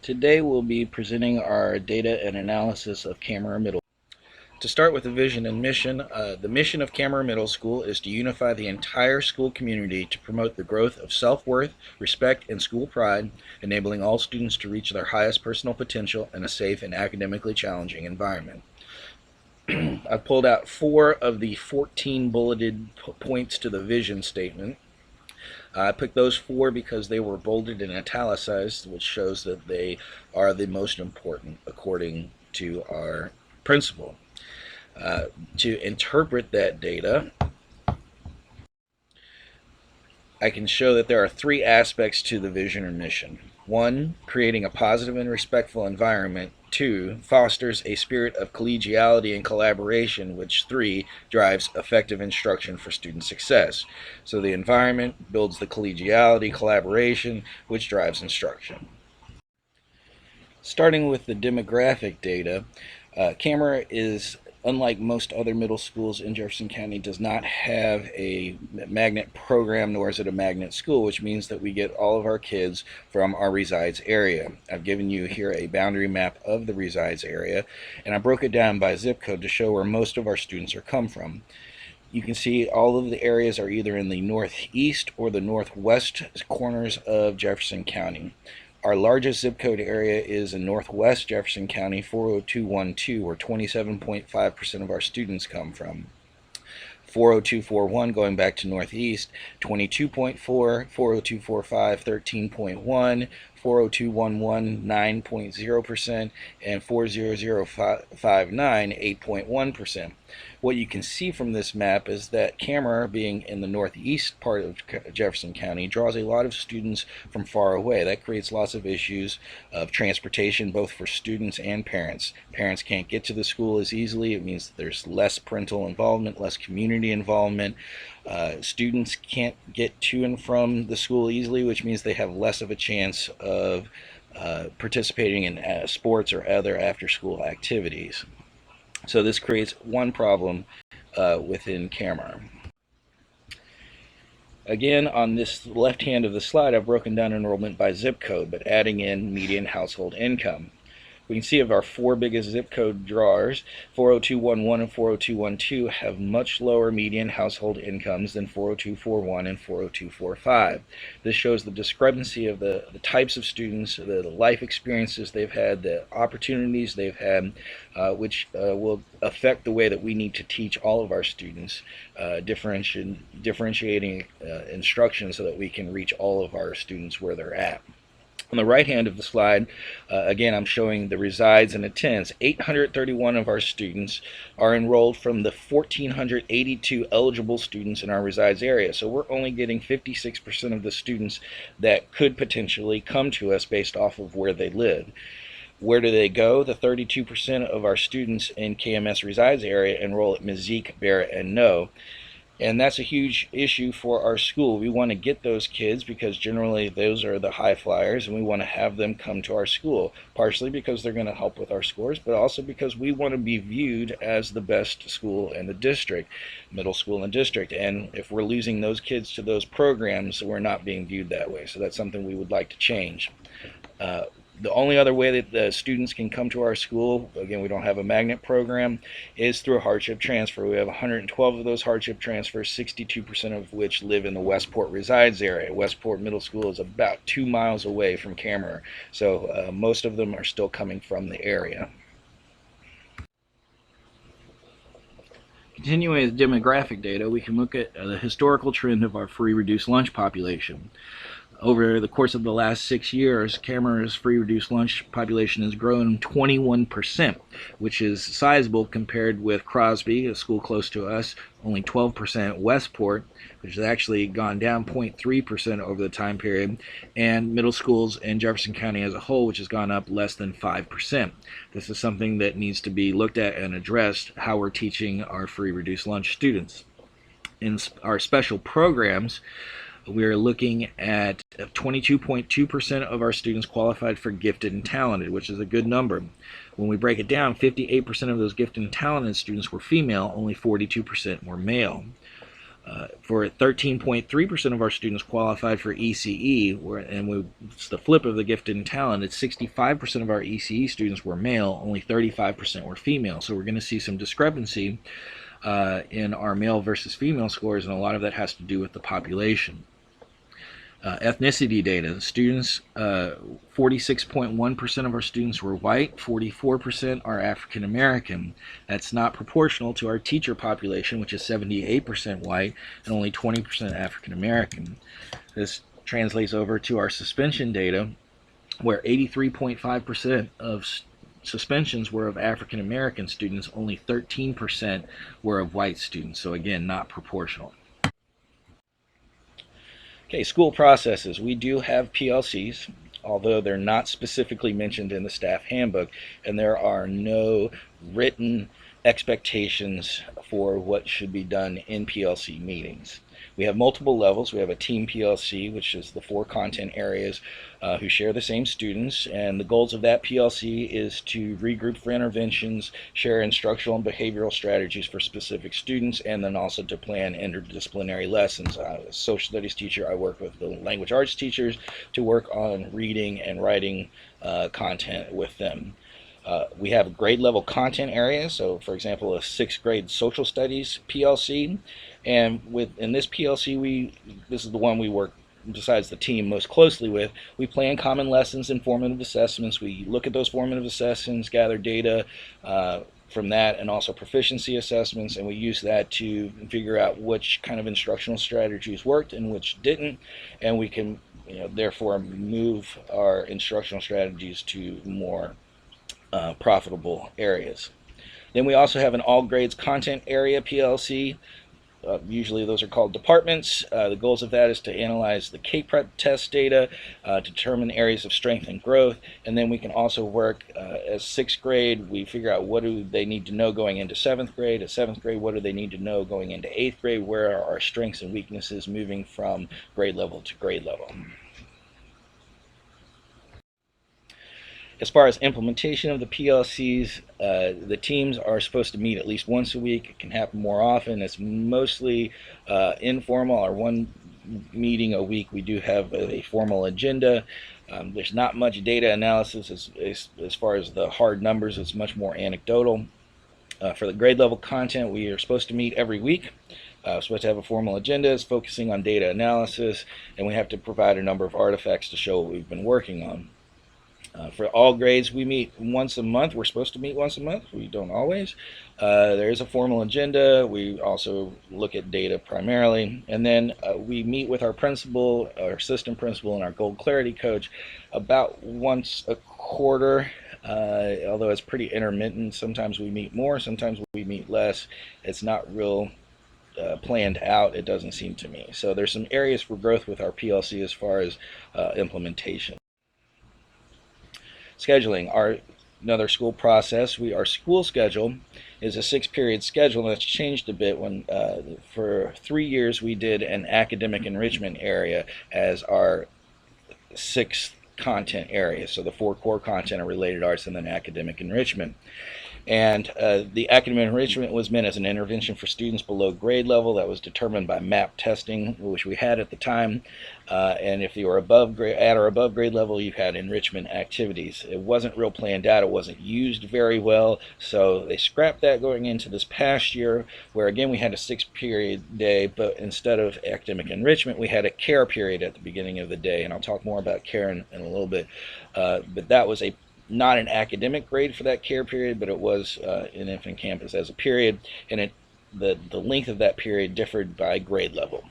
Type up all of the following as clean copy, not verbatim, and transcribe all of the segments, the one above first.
Today we'll be presenting our data and analysis of Kammerer Middle. To start with the vision and mission, the mission of Kammerer Middle School is to unify the entire school community to promote the growth of self-worth, respect, and school pride, enabling all students to reach their highest personal potential in a safe and academically challenging environment. I've pulled out 4 of the 14 bulleted points to the vision statement. I picked those 4 because they were bolded and italicized, which shows that they are the most important according to our principal. To interpret that data, I can show that there are 3 aspects to the vision or mission. 1, creating a positive and respectful environment. 2, fosters a spirit of collegiality and collaboration, which 3, drives effective instruction for student success. So the environment builds the collegiality, collaboration, which drives instruction. Starting with the demographic data, Kammerer is, unlike most other middle schools in Jefferson County, does not have a magnet program, nor is it a magnet school, which means that we get all of our kids from our resides area. I've given you here a boundary map of the resides area, and I broke it down by zip code to show where most of our students are come from. You can see all of the areas are either in the northeast or the northwest corners of Jefferson County. Our largest zip code area is in northwest Jefferson County, 40212, where 27.5% of our students come from. 40241, going back to northeast, 22.4, 40245, 13.1, 40211, 9.0%, and 40059, 8.1%. What you can see from this map is that Kammerer, being in the northeast part of Jefferson County, draws a lot of students from far away. That creates lots of issues of transportation, both for students and parents. Parents can't get to the school as easily. It means that there's less parental involvement, less community involvement. Students can't get to and from the school easily, which means they have less of a chance of participating in sports or other after-school activities. So this creates one problem within Kammerer. Again, on this left hand of the slide, I've broken down enrollment by zip code, but adding in median household income. We can see of our 4 biggest zip code drawers, 40211 and 40212 have much lower median household incomes than 40241 and 40245. This shows the discrepancy of the types of students, the life experiences they've had, the opportunities they've had, which will affect the way that we need to teach all of our students, differentiating instruction so that we can reach all of our students where they're at. On the right hand of the slide, again, I'm showing the resides and attends. 831 of our students are enrolled from the 1,482 eligible students in our resides area. So we're only getting 56% of the students that could potentially come to us based off of where they live. Where do they go? The 32% of our students in KMS resides area enroll at Mazik, Barrett, and No. And that's a huge issue for our school. We want to get those kids because generally those are the high flyers, and we want to have them come to our school, partially because they're going to help with our scores, but also because we want to be viewed as the best school in the district, middle school in the district. And if we're losing those kids to those programs, we're not being viewed that way. So that's something we would like to change. The only other way that the students can come to our school, again, we don't have a magnet program, is through a hardship transfer. We have 112 of those hardship transfers, 62% of which live in the Westport resides area. Westport Middle School is about 2 miles away from Kammerer, so most of them are still coming from the area. Continuing with demographic data, we can look at the historical trend of our free reduced lunch population. Over the course of the last 6 years, Kammerer's free reduced lunch population has grown 21%, which is sizable compared with Crosby, a school close to us, only 12%, Westport, which has actually gone down 0.3% over the time period, and middle schools in Jefferson County as a whole, which has gone up less than 5%. This is something that needs to be looked at and addressed, how we're teaching our free reduced lunch students. In our special programs, we're looking at 22.2% of our students qualified for gifted and talented, which is a good number. When we break it down, 58% of those gifted and talented students were female, only 42% were male. For 13.3% of our students qualified for ECE, it's the flip of the gifted and talented. 65% of our ECE students were male, only 35% were female. So we're going to see some discrepancy in our male versus female scores, and a lot of that has to do with the population. Ethnicity data. Students, 46.1% of our students were white, 44% are African American. That's not proportional to our teacher population, which is 78% white and only 20% African American. This translates over to our suspension data, where 83.5% of suspensions were of African American students, only 13% were of white students. So again, not proportional. Okay, school processes. We do have PLCs, although they're not specifically mentioned in the staff handbook, and there are no written expectations for what should be done in PLC meetings. We have multiple levels. We have a team PLC, which is the 4 content areas who share the same students, and the goals of that PLC is to regroup for interventions, share instructional and behavioral strategies for specific students, and then also to plan interdisciplinary lessons. As a social studies teacher, I work with the language arts teachers to work on reading and writing content with them. We have a grade level content area, so for example a 6th grade social studies PLC, and in this PLC this is the one we work, besides the team, most closely with. We plan common lessons and formative assessments. We look at those formative assessments, gather data from that, and also proficiency assessments, and we use that to figure out which kind of instructional strategies worked and which didn't, and we can therefore move our instructional strategies to more profitable areas. Then we also have an all grades content area PLC. Usually those are called departments. The goals of that is to analyze the K-Prep test data, determine areas of strength and growth, and then we can also work as 6th grade. We figure out what do they need to know going into 7th grade. At 7th grade, what do they need to know going into 8th grade? Where are our strengths and weaknesses moving from grade level to grade level? As far as implementation of the PLCs, the teams are supposed to meet at least once a week. It can happen more often. It's mostly informal, or one meeting a week. We do have a formal agenda. There's not much data analysis as far as the hard numbers. It's much more anecdotal. For the grade level content, we are supposed to meet every week. We're supposed to have a formal agenda. It's focusing on data analysis, and we have to provide a number of artifacts to show what we've been working on. For all grades, we meet once a month. We're supposed to meet once a month. We don't always. There is a formal agenda. We also look at data primarily. And then we meet with our principal, our assistant principal, and our goal clarity coach about once a quarter, although it's pretty intermittent. Sometimes we meet more, sometimes we meet less. It's not real planned out, it doesn't seem to me. So there's some areas for growth with our PLC as far as implementation. Scheduling, another school process. Our school schedule is a 6-period schedule, and that's changed a bit. For 3 years we did an academic enrichment area as our 6th content area. So the 4 core content are related arts and then academic enrichment. And the academic enrichment was meant as an intervention for students below grade level. That was determined by MAP testing, which we had at the time. And if you were at or above grade level, you had enrichment activities. It wasn't real planned out. It wasn't used very well. So they scrapped that going into this past year, where again we had a 6-period day, but instead of academic enrichment, we had a care period at the beginning of the day. And I'll talk more about care in a little bit. But that was not an academic grade for that care period, but it was in infant campus as a period, and the length of that period differed by grade level.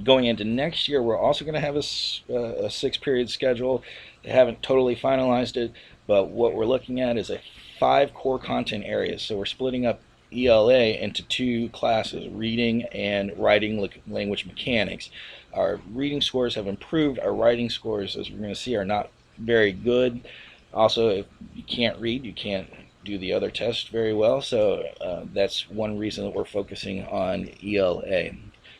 Going into next year, we're also going to have a 6-period schedule. They haven't totally finalized it, but what we're looking at is 5 core content areas. So we're splitting up ELA into 2 classes, reading and writing language mechanics. Our reading scores have improved. Our writing scores, as we're going to see, are not very good. Also, if you can't read, you can't do the other tests very well, so that's one reason that we're focusing on ELA.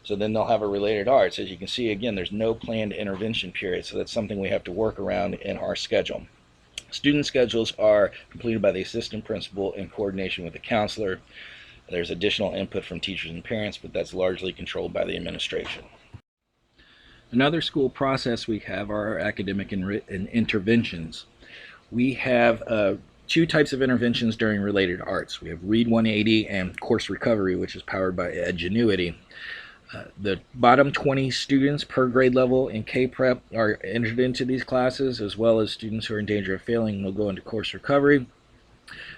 So then they'll have a related arts. As you can see, again, there's no planned intervention period, so that's something we have to work around in our schedule. Student schedules are completed by the assistant principal in coordination with the counselor. There's additional input from teachers and parents, but that's largely controlled by the administration. Another school process we have are our academic and interventions. We have two types of interventions during related arts. We have Read 180 and Course Recovery, which is powered by Edgenuity. The bottom 20 students per grade level in K-Prep are entered into these classes, as well as students who are in danger of failing will go into course recovery.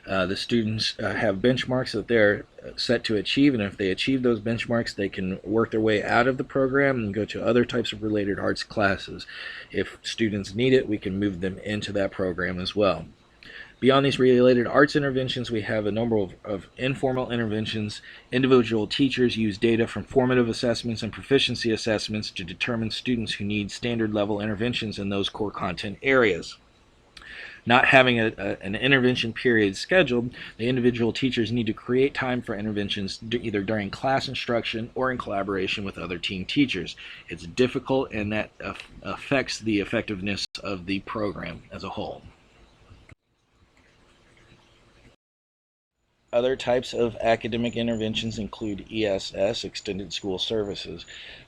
The students have benchmarks that they're set to achieve, and if they achieve those benchmarks, they can work their way out of the program and go to other types of related arts classes. If students need it, we can move them into that program as well. Beyond these related arts interventions, we have a number of informal interventions. Individual teachers use data from formative assessments and proficiency assessments to determine students who need standard level interventions in those core content areas. Not having an intervention period scheduled, the individual teachers need to create time for interventions either during class instruction or in collaboration with other team teachers. It's difficult, and that affects the effectiveness of the program as a whole. Other types of academic interventions include ESS, Extended School Services.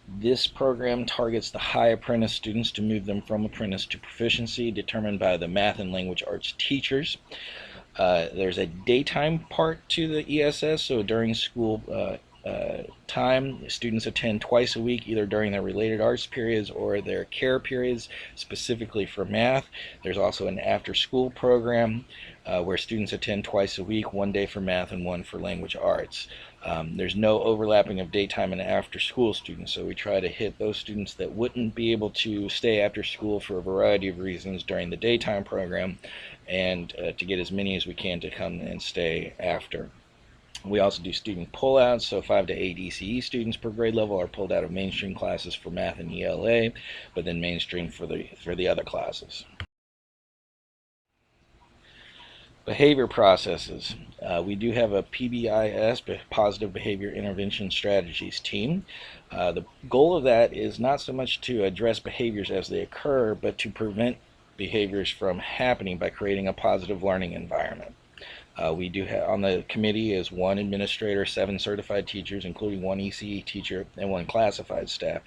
This program targets the high apprentice students to move them from apprentice to proficiency, determined by the math and language arts teachers. There's a daytime part to the ESS, so during school time, students attend twice a week, either during their related arts periods or their care periods, specifically for math. There's also an after-school program where students attend twice a week, one day for math and one for language arts. There's no overlapping of daytime and after-school students, so we try to hit those students that wouldn't be able to stay after school for a variety of reasons during the daytime program, and to get as many as we can to come and stay after. We also do student pullouts, so 5 to 8 ECE students per grade level are pulled out of mainstream classes for math and ELA, but then mainstream for the other classes. Behavior processes. We do have a PBIS, Positive Behavior Intervention Strategies team. The goal of that is not so much to address behaviors as they occur, but to prevent behaviors from happening by creating a positive learning environment. We do have on the committee is 1 administrator, 7 certified teachers, including 1 ECE teacher and 1 classified staff.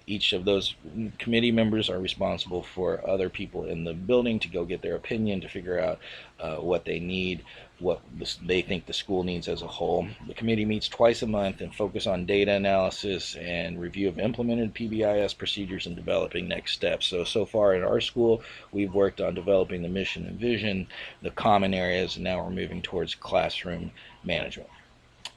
Each of those committee members are responsible for other people in the building to go get their opinion, to figure out what they need, what they think the school needs as a whole. The committee meets twice a month and focus on data analysis and review of implemented PBIS procedures and developing next steps. So far in our school, we've worked on developing the mission and vision, the common areas, and now we're moving towards classroom management.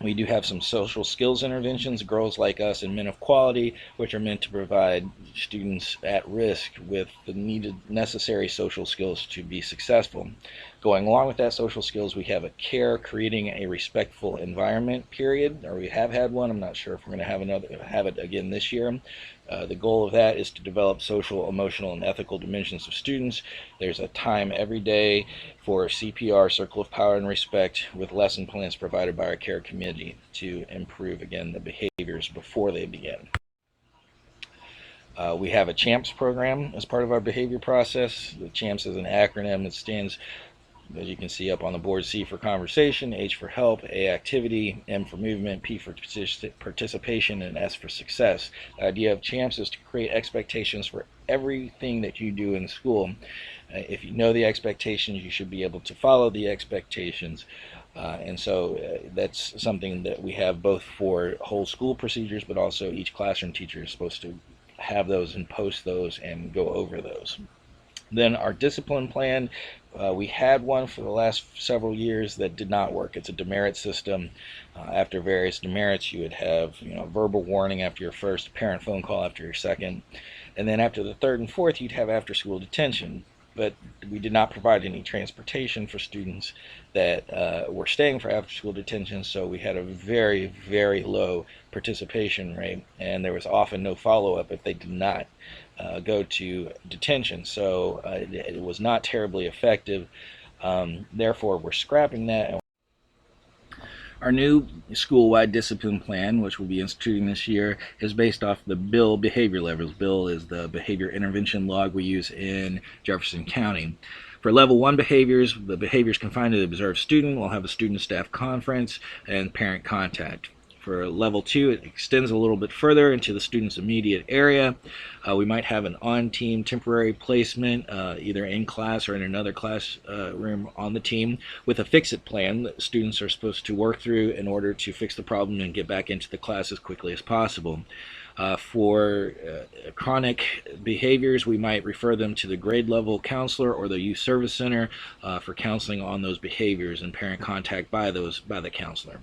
We do have some social skills interventions, Girls Like Us and Men of Quality, which are meant to provide students at risk with the necessary social skills to be successful. Going along with that social skills, we have a CARE, Creating a Respectful Environment period, or we have had one. I'm not sure if we're going to have it again this year. The goal of that is to develop social, emotional, and ethical dimensions of students. There's a time every day for CPR, Circle of Power and Respect, with lesson plans provided by our CARE committee to improve, again, the behaviors before they begin. We have a CHAMPS program as part of our behavior process. The CHAMPS is an acronym. It stands, as you can see up on the board, C for conversation, H for help, A activity, M for movement, P for participation, and S for success. The idea of CHAMPS is to create expectations for everything that you do in school. If you know the expectations, you should be able to follow the expectations. And so that's something that we have both for whole school procedures, but also each classroom teacher is supposed to have those and post those and go over those. Then our discipline plan, we had one for the last several years that did not work. It's a demerit system. After various demerits, you would have verbal warning after your first, parent phone call after your second, and then after the third and fourth, you'd have after-school detention. But we did not provide any transportation for students that were staying for after-school detention, so we had a very, very low participation rate, and there was often no follow-up if they did not go to detention. So it was not terribly effective. Therefore, we're scrapping that. Our new school-wide discipline plan, which we'll be instituting this year, is based off the BILL behavior levels. BILL is the behavior intervention log we use in Jefferson County. For level 1 behaviors, the behaviors confined to the observed student, we'll have a student-staff conference and parent contact. For level 2, it extends a little bit further into the student's immediate area. We might have an on-team temporary placement, either in class or in another class room on the team, with a fix-it plan that students are supposed to work through in order to fix the problem and get back into the class as quickly as possible. For chronic behaviors, we might refer them to the grade level counselor or the youth service center for counseling on those behaviors and parent contact by the counselor.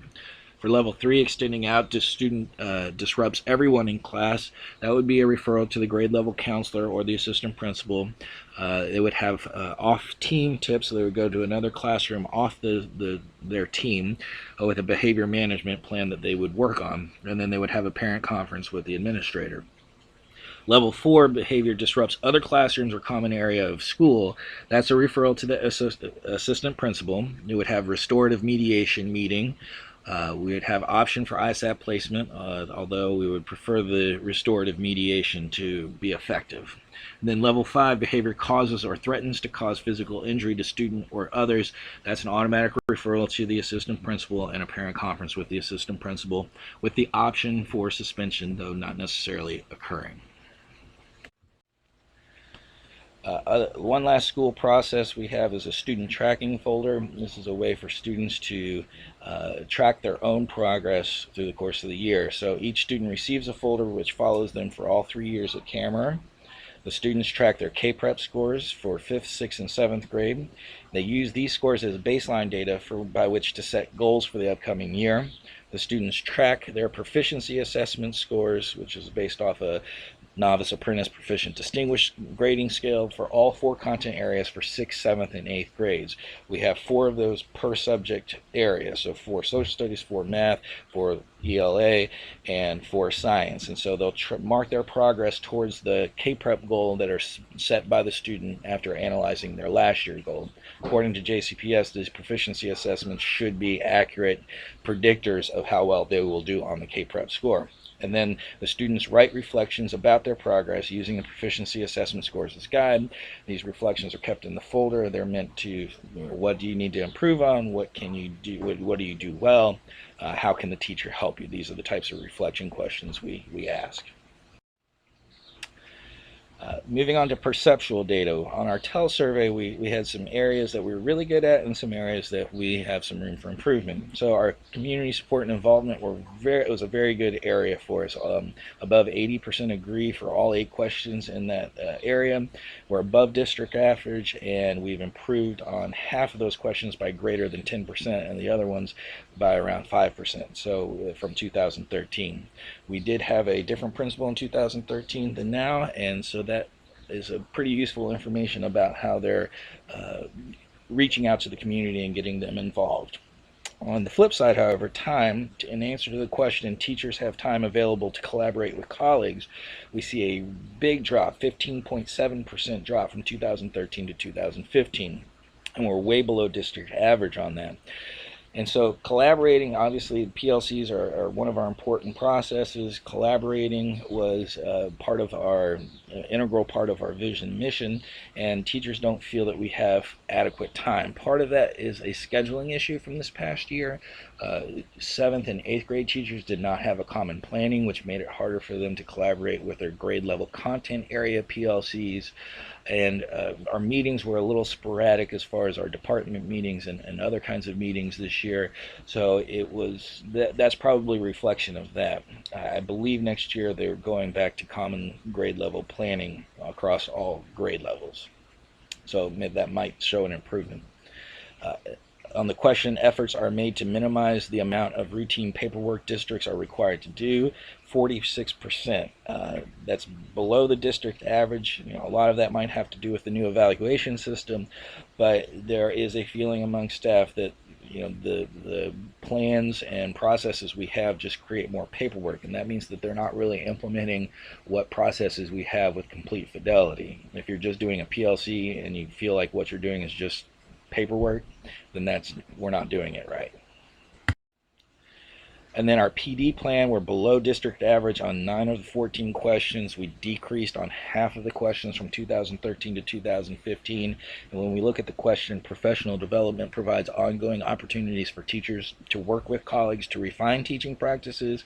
For level 3, extending out to student disrupts everyone in class, that would be a referral to the grade level counselor or the assistant principal. They would have off-team tips, so they would go to another classroom off their team with a behavior management plan that they would work on, and then they would have a parent conference with the administrator. Level 4, behavior disrupts other classrooms or common area of school. That's a referral to the assistant principal. They would have restorative mediation meeting. We would have option for ISAP placement, although we would prefer the restorative mediation to be effective. And then level 5, behavior causes or threatens to cause physical injury to student or others. That's an automatic referral to the assistant principal and a parent conference with the assistant principal, with the option for suspension, though not necessarily occurring. One last school process we have is a student tracking folder. This is a way for students to track their own progress through the course of the year. So each student receives a folder which follows them for all 3 years at Kammerer. The students track their K-Prep scores for 5th, 6th, and 7th grade. They use these scores as baseline data by which to set goals for the upcoming year. The students track their proficiency assessment scores, which is based off a novice, apprentice, proficient, distinguished grading scale for all 4 content areas for 6th, 7th, and 8th grades. We have 4 of those per subject area, so 4 social studies, 4 math, 4 ELA, and 4 science. And so they'll mark their progress towards the K-Prep goal that are set by the student after analyzing their last year goal. According to JCPS, these proficiency assessments should be accurate predictors of how well they will do on the K-Prep score. And then the students write reflections about their progress using the proficiency assessment scores as guide. These reflections are kept in the folder. They're meant to, what do you need to improve on? What can you do? What do you do well? How can the teacher help you? These are the types of reflection questions we ask. Moving on to perceptual data. On our TEL survey, we had some areas that we were really good at and some areas that we have some room for improvement. So our community support and involvement it was a very good area for us. Above 80% agree for all 8 questions in that area. We're above district average, and we've improved on half of those questions by greater than 10%, and the other ones by around 5%, so from 2013. We did have a different principal in 2013 than now, and so that is a pretty useful information about how they're reaching out to the community and getting them involved. On the flip side, however, time, in answer to the question, teachers have time available to collaborate with colleagues, we see a big drop, 15.7% drop from 2013 to 2015, and we're way below district average on that. And so collaborating, obviously PLCs are one of our important processes. Collaborating was part of our integral part of our vision mission, and teachers don't feel that we have adequate time. Part of that is a scheduling issue from this past year. 7th and 8th grade teachers did not have a common planning, which made it harder for them to collaborate with their grade level content area PLCs. And our meetings were a little sporadic as far as our department meetings and other kinds of meetings this year. So that's probably a reflection of that. I believe next year they're going back to common grade level planning across all grade levels. So that might show an improvement. On the question, efforts are made to minimize the amount of routine paperwork districts are required to do. 46%. That's below the district average. A lot of that might have to do with the new evaluation system, but there is a feeling among staff that the plans and processes we have just create more paperwork, and that means that they're not really implementing what processes we have with complete fidelity. If you're just doing a PLC and you feel like what you're doing is just paperwork, then we're not doing it right. And then our PD plan, we're below district average on 9 of the 14 questions. We decreased on half of the questions from 2013 to 2015. And when we look at the question, professional development provides ongoing opportunities for teachers to work with colleagues to refine teaching practices.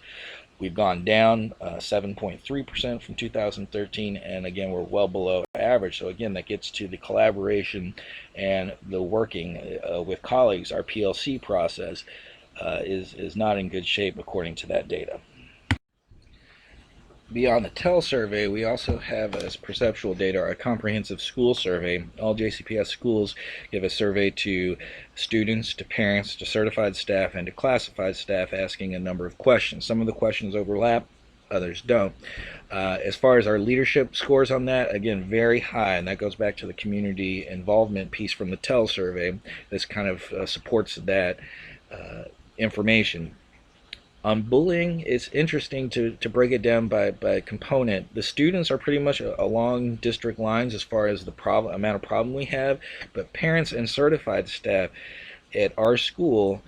We've gone down 7.3% from 2013, and again, we're well below average. So again, that gets to the collaboration and the working with colleagues. Our PLC process is not in good shape according to that data. Beyond the TEL survey, we also have as perceptual data our comprehensive school survey. All JCPS schools give a survey to students, to parents, to certified staff, and to classified staff, asking a number of questions. Some of the questions overlap, others don't. As far as our leadership scores on that, again, very high, and that goes back to the community involvement piece from the TEL survey. This kind of supports that information. On bullying, it's interesting to break it down by component. The students are pretty much along district lines as far as the amount of problem we have, but parents and certified staff at our school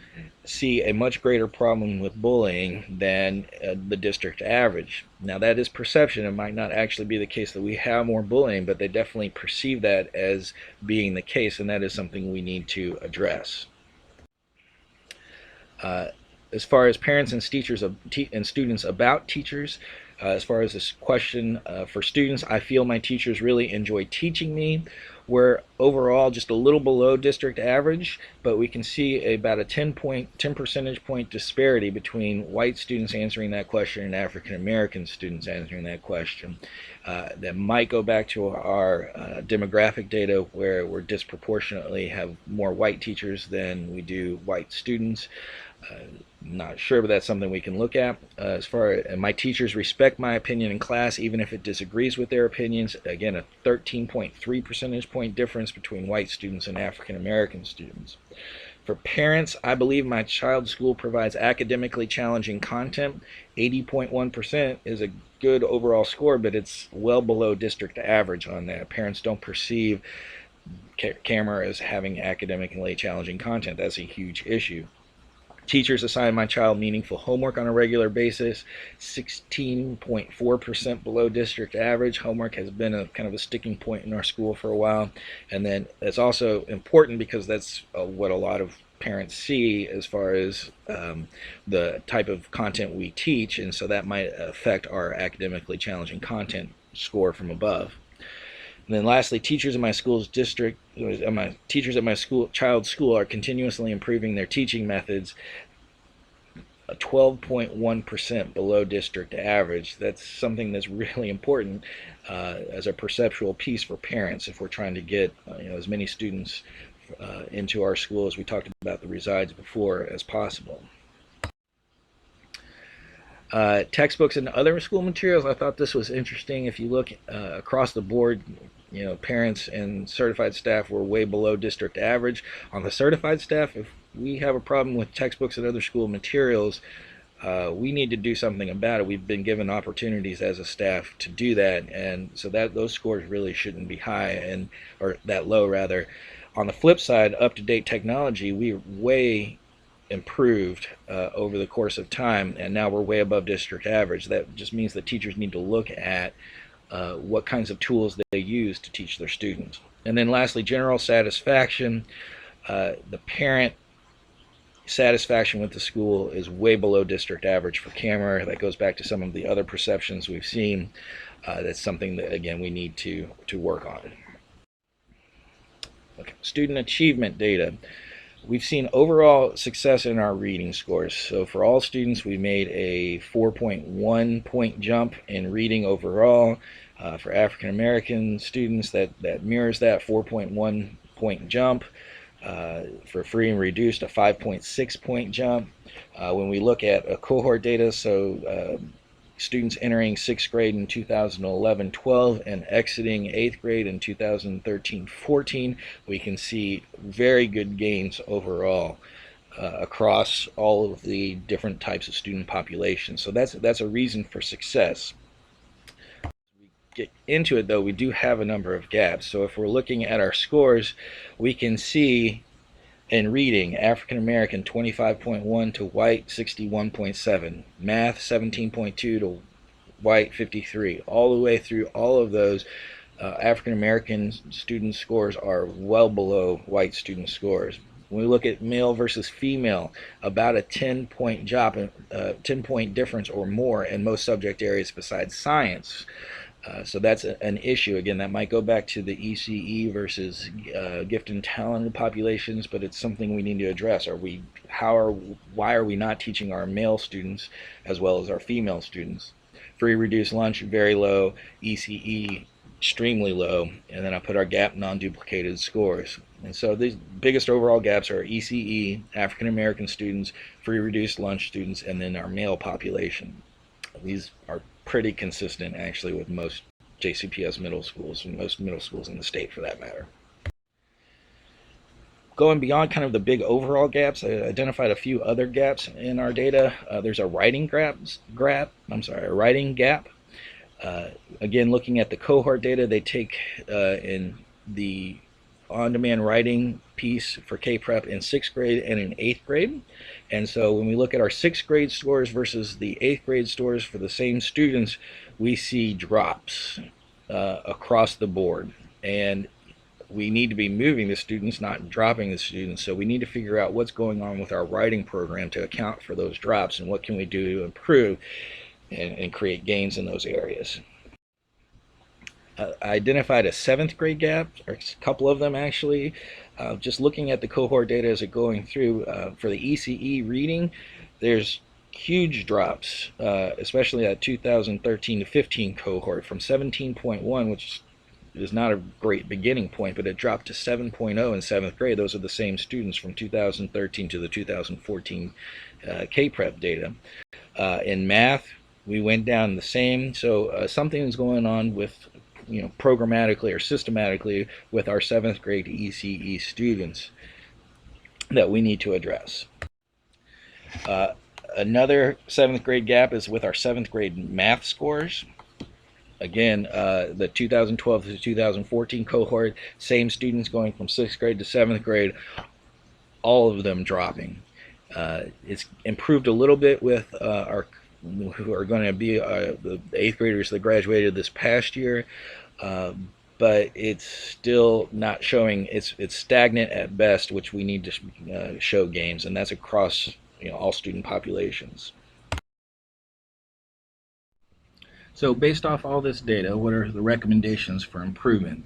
see a much greater problem with bullying than the district average. Now that is perception. It might not actually be the case that we have more bullying, but they definitely perceive that as being the case, and that is something we need to address. As far as parents and teachers and students about teachers, as far as this question for students, I feel my teachers really enjoy teaching me. We're overall just a little below district average, but we can see about a 10 percentage point disparity between white students answering that question and African American students answering that question. That might go back to our demographic data, where we disproportionately have more white teachers than we do white students. Not sure, but that's something we can look at. As far as my teachers respect my opinion in class, even if it disagrees with their opinions. Again, a 13.3 percentage point difference between white students and African American students. For parents, I believe my child's school provides academically challenging content. 80.1% is a good overall score, but it's well below district average on that. Parents don't perceive Kammerer as having academically challenging content. That's a huge issue. Teachers assign my child meaningful homework on a regular basis, 16.4% below district average. Homework has been a kind of a sticking point in our school for a while. And then it's also important because that's what a lot of parents see as far as the type of content we teach, and so that might affect our academically challenging content score from above. And then lastly, teachers at my child's school are continuously improving their teaching methods. 12.1% below district average. That's something that's really important as a perceptual piece for parents if we're trying to get as many students into our school, as we talked about the resides before, as possible. Textbooks and other school materials, I thought this was interesting. If you look across the board, parents and certified staff were way below district average. On the certified staff, if we have a problem with textbooks and other school materials, we need to do something about it. We've been given opportunities as a staff to do that, and so those scores really shouldn't be high, or that low rather. On the flip side, up-to-date technology, we're way improved over the course of time, and now we're way above district average. That just means that teachers need to look at what kinds of tools they use to teach their students. And then lastly, general satisfaction. The parent satisfaction with the school is way below district average for Kammerer. That goes back to some of the other perceptions we've seen. That's something that, again, we need to work on. Okay. Student achievement data. We've seen overall success in our reading scores. So for all students, we made a 4.1 point jump in reading overall. For African American students, that mirrors that 4.1 point jump. For free and reduced, a 5.6 point jump. When we look at cohort data, so students entering 6th grade in 2011-12 and exiting 8th grade in 2013-14, we can see very good gains overall across all of the different types of student populations. So that's a reason for success. As we get into it, though, we do have a number of gaps. So if we're looking at our scores, we can see In reading, African American 25.1 to white 61.7, math 17.2 to white 53. All the way through all of those, African American student scores are well below white student scores. When we look at male versus female, about a 10-point drop, 10-point difference or more in most subject areas besides science. So that's an issue. Again, that might go back to the ECE versus gifted and talented populations, but it's something we need to address. Why are we not teaching our male students as well as our female students? Free reduced lunch, very low. ECE, extremely low. And then I put our gap non-duplicated scores. And so the biggest overall gaps are ECE, African American students, free reduced lunch students, and then our male population. These are pretty consistent actually with most JCPS middle schools and most middle schools in the state for that matter. Going beyond kind of the big overall gaps, I identified a few other gaps in our data. There's a writing gap. Again, looking at the cohort data, they take in the on-demand writing piece for K-Prep in 6th grade and in 8th grade. And so when we look at our 6th grade scores versus the 8th grade scores for the same students, we see drops across the board. And we need to be moving the students, not dropping the students. So we need to figure out what's going on with our writing program to account for those drops and what can we do to improve and create gains in those areas. I identified a 7th grade gap, or a couple of them actually. Just looking at the cohort data as it going through, for the ECE reading, there's huge drops, especially that 2013 to 15 cohort from 17.1, which is not a great beginning point, but it dropped to 7.0 in 7th grade. Those are the same students from 2013 to the 2014 K-Prep data. In math, we went down the same. So something is going on with programmatically or systematically with our 7th grade ECE students that we need to address. Another 7th grade gap is with our 7th grade math scores. Again, the 2012 to 2014 cohort, same students going from 6th grade to 7th grade, all of them dropping. It's improved a little bit with our who are going to be the 8th graders that graduated this past year, but it's still not showing. It's stagnant at best, which we need to show gains, and that's across all student populations. So based off all this data, what are the recommendations for improvement?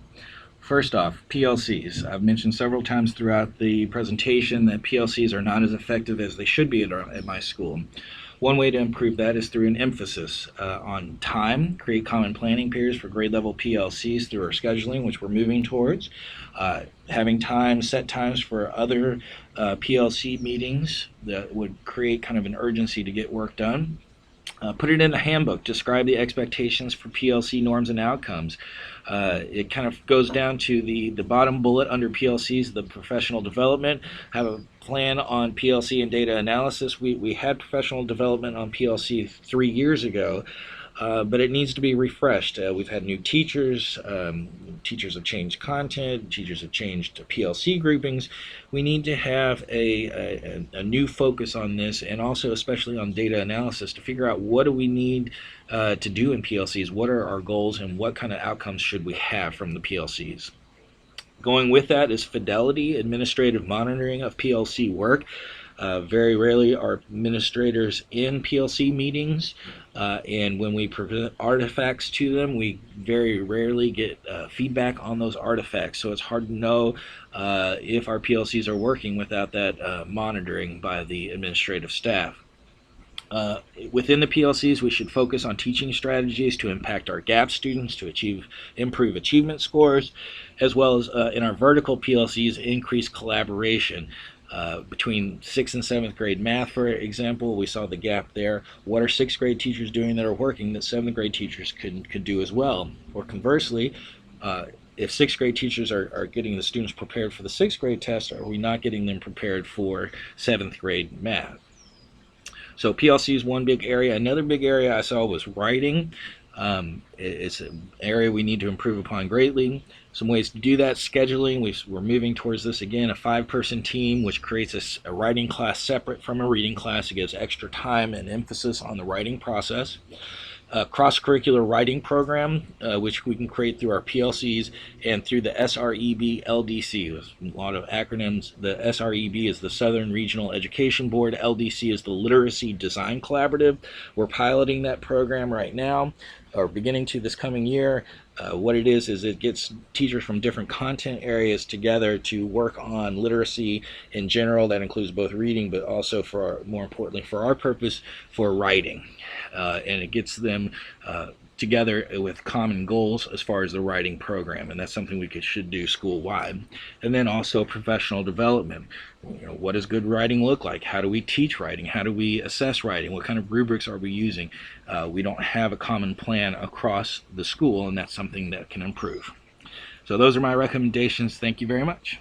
First off, PLCs. I've mentioned several times throughout the presentation that PLCs are not as effective as they should be at my school. One way to improve that is through an emphasis on time, create common planning periods for grade level PLCs through our scheduling, which we're moving towards. Having set times for other PLC meetings that would create kind of an urgency to get work done. Put it in a handbook. Describe the expectations for PLC norms and outcomes. It kind of goes down to the bottom bullet under PLCs, the professional development. Have a plan on PLC and data analysis. We had professional development on PLC 3 years ago, but it needs to be refreshed. We've had new teachers. Teachers have changed content. Teachers have changed PLC groupings. We need to have a new focus on this, and also especially on data analysis to figure out what do we need to do in PLCs, what are our goals, and what kind of outcomes should we have from the PLCs. Going with that is fidelity, administrative monitoring of PLC work. Very rarely are administrators in PLC meetings, and when we present artifacts to them, we very rarely get feedback on those artifacts. So it's hard to know if our PLCs are working without that monitoring by the administrative staff. Within the PLCs, we should focus on teaching strategies to impact our GAP students to improve achievement scores, as well as in our vertical PLCs, increase collaboration. Between 6th and 7th grade math, for example, we saw the gap there. What are 6th grade teachers doing that are working that 7th grade teachers could do as well? Or conversely, if 6th grade teachers are getting the students prepared for the 6th grade test, are we not getting them prepared for 7th grade math? So PLC is one big area. Another big area I saw was writing. It's an area we need to improve upon greatly. Some ways to do that: scheduling. We're moving towards this again, a 5-person team, which creates a writing class separate from a reading class. It gives extra time and emphasis on the writing process. A cross-curricular writing program, which we can create through our PLCs and through the SREB LDC. There's a lot of acronyms. The SREB is the Southern Regional Education Board. LDC is the Literacy Design Collaborative. We're piloting that program right now, or beginning to this coming year. What it is it gets teachers from different content areas together to work on literacy in general. That includes both reading, but also, more importantly for our purpose, for writing. And it gets them together with common goals as far as the writing program, and that's something we should do school-wide. And then also professional development. What does good writing look like? How do we teach writing? How do we assess writing? What kind of rubrics are we using? We don't have a common plan across the school, and that's something that can improve. So those are my recommendations. Thank you very much.